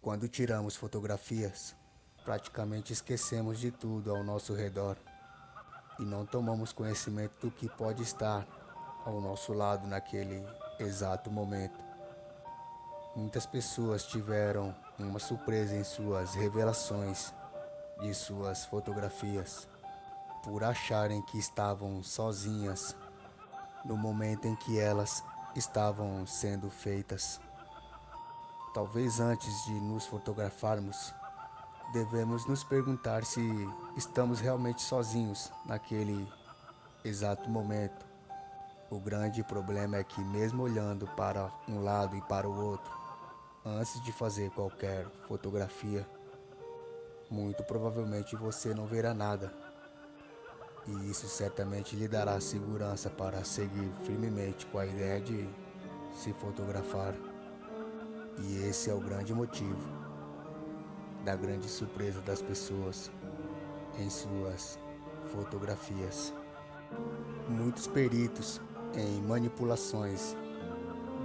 Quando tiramos fotografias, praticamente esquecemos de tudo ao nosso redor e não tomamos conhecimento do que pode estar ao nosso lado naquele exato momento. Muitas pessoas tiveram uma surpresa em suas revelações de suas fotografias, por acharem que estavam sozinhas no momento em que elas estavam sendo feitas. Talvez antes de nos fotografarmos, devemos nos perguntar se estamos realmente sozinhos naquele exato momento. O grande problema é que, mesmo olhando para um lado e para o outro, antes de fazer qualquer fotografia, muito provavelmente você não verá nada. E isso certamente lhe dará segurança para seguir firmemente com a ideia de se fotografar. E esse é o grande motivo da grande surpresa das pessoas em suas fotografias. Muitos peritos em manipulações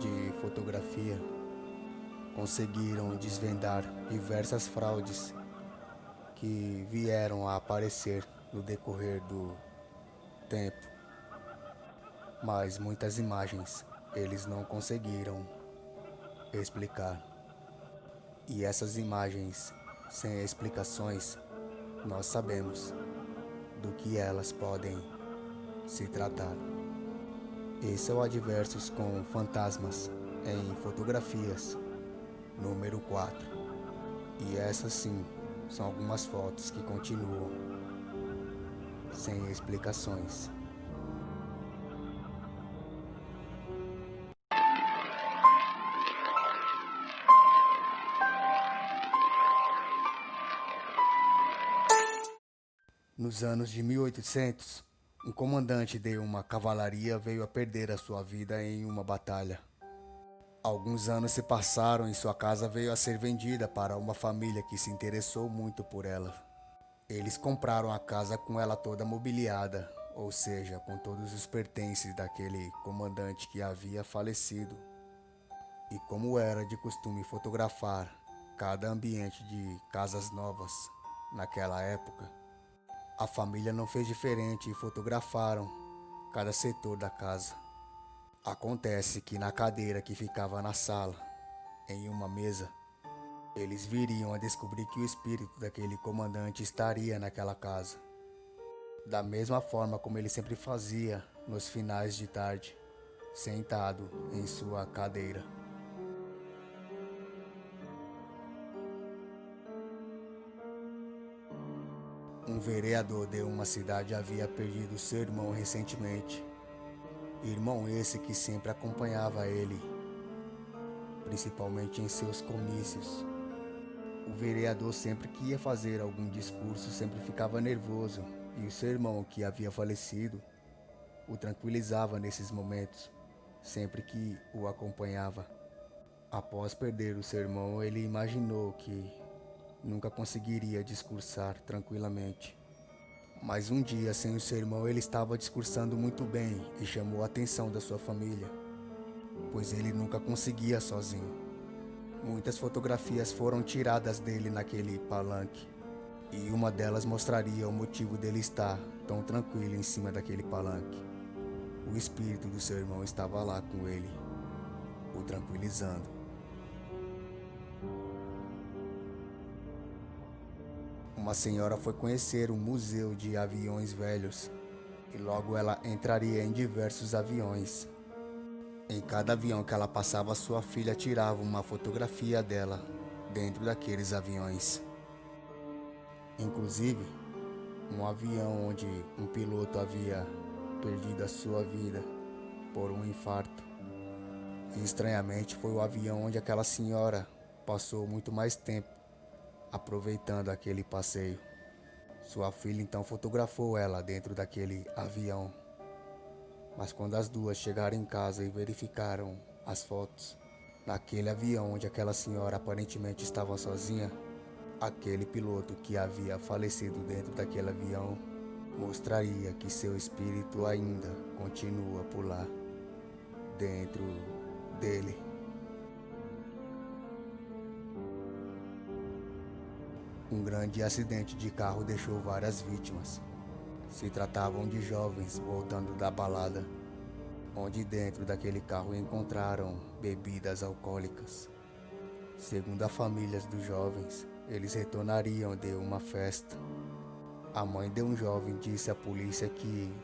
de fotografia conseguiram desvendar diversas fraudes que vieram a aparecer no decorrer do tempo, mas muitas imagens eles não conseguiram explicar. E essas imagens sem explicações, nós sabemos do que elas podem se tratar. Esse é o Adversos com Fantasmas em Fotografias, número 4. E essas sim são algumas fotos que continuam sem explicações. Nos anos de 1800, um comandante de uma cavalaria veio a perder a sua vida em uma batalha. Alguns anos se passaram e sua casa veio a ser vendida para uma família que se interessou muito por ela. Eles compraram a casa com ela toda mobiliada, ou seja, com todos os pertences daquele comandante que havia falecido. E como era de costume fotografar cada ambiente de casas novas naquela época, a família não fez diferente e fotografaram cada setor da casa. Acontece que na cadeira que ficava na sala, em uma mesa, eles viriam a descobrir que o espírito daquele comandante estaria naquela casa, da mesma forma como ele sempre fazia nos finais de tarde, sentado em sua cadeira. Um vereador de uma cidade havia perdido seu irmão recentemente. Irmão esse que sempre acompanhava ele, principalmente em seus comícios. O vereador, sempre que ia fazer algum discurso, sempre ficava nervoso, e o seu irmão, que havia falecido, o tranquilizava nesses momentos, sempre que o acompanhava. Após perder o seu irmão, ele imaginou que nunca conseguiria discursar tranquilamente. Mas um dia, sem o seu irmão, ele estava discursando muito bem e chamou a atenção da sua família, pois ele nunca conseguia sozinho. Muitas fotografias foram tiradas dele naquele palanque, e uma delas mostraria o motivo dele estar tão tranquilo em cima daquele palanque. O espírito do seu irmão estava lá com ele, o tranquilizando. Uma senhora foi conhecer um museu de aviões velhos, e logo ela entraria em diversos aviões. Em cada avião que ela passava, sua filha tirava uma fotografia dela dentro daqueles aviões. Inclusive, um avião onde um piloto havia perdido a sua vida por um infarto. E estranhamente foi o avião onde aquela senhora passou muito mais tempo aproveitando aquele passeio. Sua filha então fotografou ela dentro daquele avião. Mas quando as duas chegaram em casa e verificaram as fotos naquele avião onde aquela senhora aparentemente estava sozinha, aquele piloto que havia falecido dentro daquele avião mostraria que seu espírito ainda continua por lá, dentro dele. Um grande acidente de carro deixou várias vítimas. Se tratavam de jovens voltando da balada, onde dentro daquele carro encontraram bebidas alcoólicas. Segundo as famílias dos jovens, eles retornariam de uma festa. A mãe de um jovem disse à polícia que,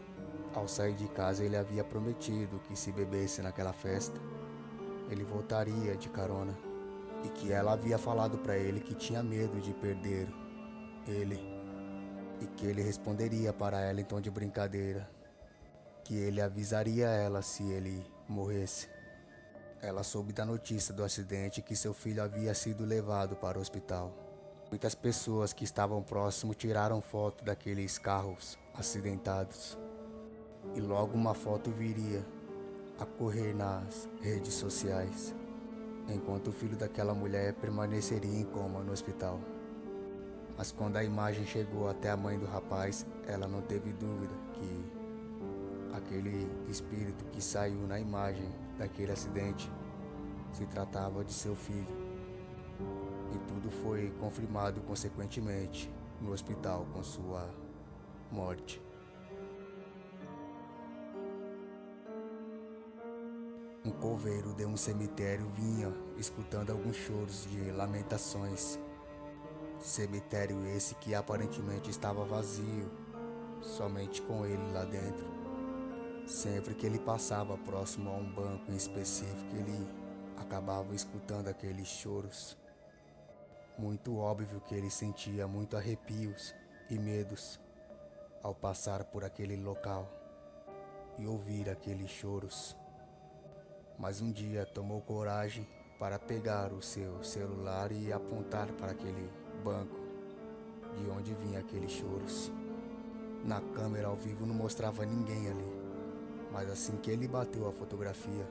ao sair de casa, ele havia prometido que se bebesse naquela festa, ele voltaria de carona, e que ela havia falado para ele que tinha medo de perder ele, e que ele responderia para ela em tom de brincadeira, que ele avisaria ela se ele morresse. Ela soube da notícia do acidente e que seu filho havia sido levado para o hospital. Muitas pessoas que estavam próximo tiraram foto daqueles carros acidentados. E logo uma foto viria a correr nas redes sociais, enquanto o filho daquela mulher permaneceria em coma no hospital. Mas quando a imagem chegou até a mãe do rapaz, ela não teve dúvida que aquele espírito que saiu na imagem daquele acidente se tratava de seu filho. E tudo foi confirmado consequentemente no hospital com sua morte. Um coveiro de um cemitério vinha escutando alguns choros de lamentações. Cemitério esse que aparentemente estava vazio, somente com ele lá dentro. Sempre que ele passava próximo a um banco em específico, ele acabava escutando aqueles choros. Muito óbvio que ele sentia muito arrepios e medos ao passar por aquele local e ouvir aqueles choros. Mas um dia tomou coragem para pegar o seu celular e apontar para aquele banco de onde vinha aqueles choros. Na câmera ao vivo não mostrava ninguém ali, mas assim que ele bateu a fotografia,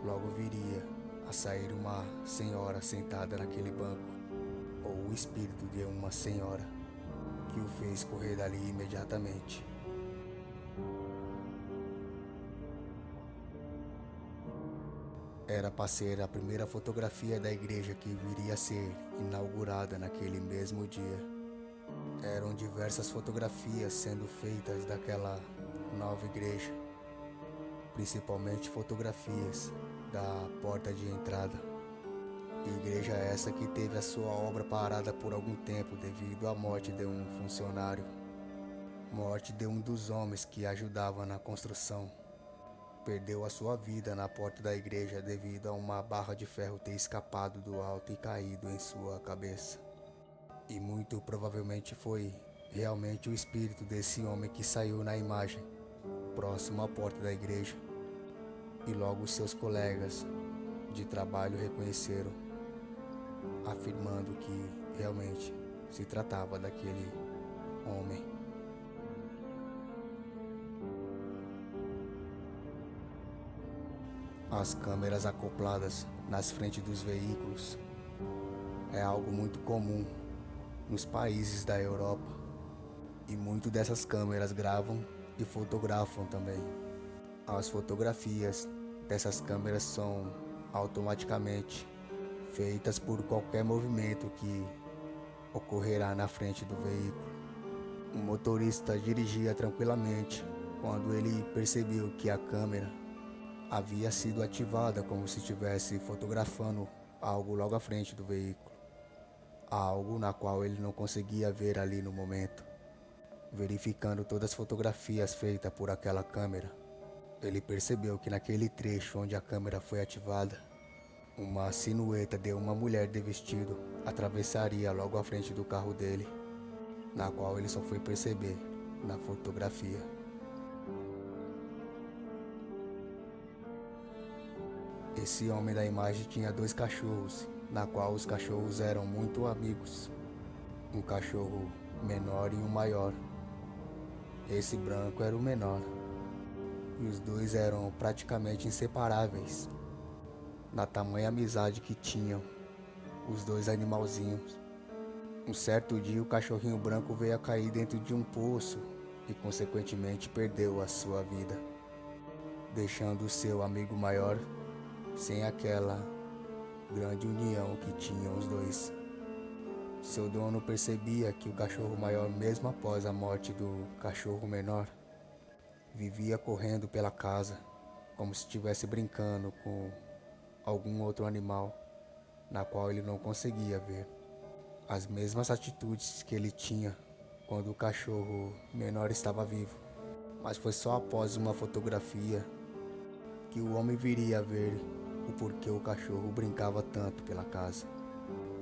logo viria a sair uma senhora sentada naquele banco, ou o espírito de uma senhora, que o fez correr dali imediatamente. Era para ser a primeira fotografia da igreja que viria a ser inaugurada naquele mesmo dia. Eram diversas fotografias sendo feitas daquela nova igreja, principalmente fotografias da porta de entrada. Igreja essa que teve a sua obra parada por algum tempo devido à morte de um funcionário, morte de um dos homens que ajudava na construção. Perdeu a sua vida na porta da igreja devido a uma barra de ferro ter escapado do alto e caído em sua cabeça. E muito provavelmente foi realmente o espírito desse homem que saiu na imagem, próximo à porta da igreja. E logo seus colegas de trabalho reconheceram, afirmando que realmente se tratava daquele homem. As câmeras acopladas nas frentes dos veículos é algo muito comum nos países da Europa, e muitas dessas câmeras gravam e fotografam também. As fotografias dessas câmeras são automaticamente feitas por qualquer movimento que ocorrerá na frente do veículo. O motorista dirigia tranquilamente quando ele percebeu que a câmera havia sido ativada como se estivesse fotografando algo logo à frente do veículo, algo na qual ele não conseguia ver ali no momento. Verificando todas as fotografias feitas por aquela câmera, ele percebeu que naquele trecho onde a câmera foi ativada, uma silhueta de uma mulher de vestido atravessaria logo à frente do carro dele, na qual ele só foi perceber na fotografia. Esse homem da imagem tinha 2 cachorros, na qual os cachorros eram muito amigos. Um cachorro menor e um maior. Esse branco era o menor. E os dois eram praticamente inseparáveis, na tamanha amizade que tinham os 2 animalzinhos. Um certo dia o cachorrinho branco veio a cair dentro de um poço e consequentemente perdeu a sua vida, deixando o seu amigo maior sem aquela grande união que tinham os dois. Seu dono percebia que o cachorro maior, mesmo após a morte do cachorro menor, vivia correndo pela casa, como se estivesse brincando com algum outro animal, na qual ele não conseguia ver. As mesmas atitudes que ele tinha quando o cachorro menor estava vivo. Mas foi só após uma fotografia que o homem viria a ver o porquê o cachorro brincava tanto pela casa.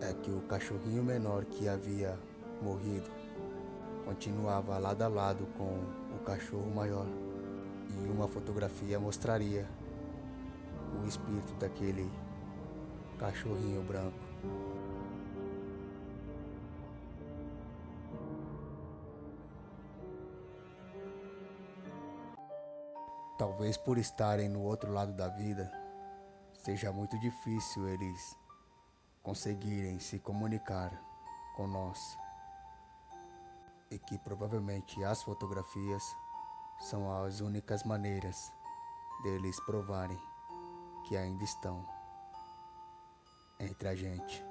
É que o cachorrinho menor que havia morrido continuava lado a lado com o cachorro maior, e uma fotografia mostraria o espírito daquele cachorrinho branco. Talvez por estarem no outro lado da vida, seja muito difícil eles conseguirem se comunicar com nós, e que provavelmente as fotografias são as únicas maneiras deles provarem que ainda estão entre a gente.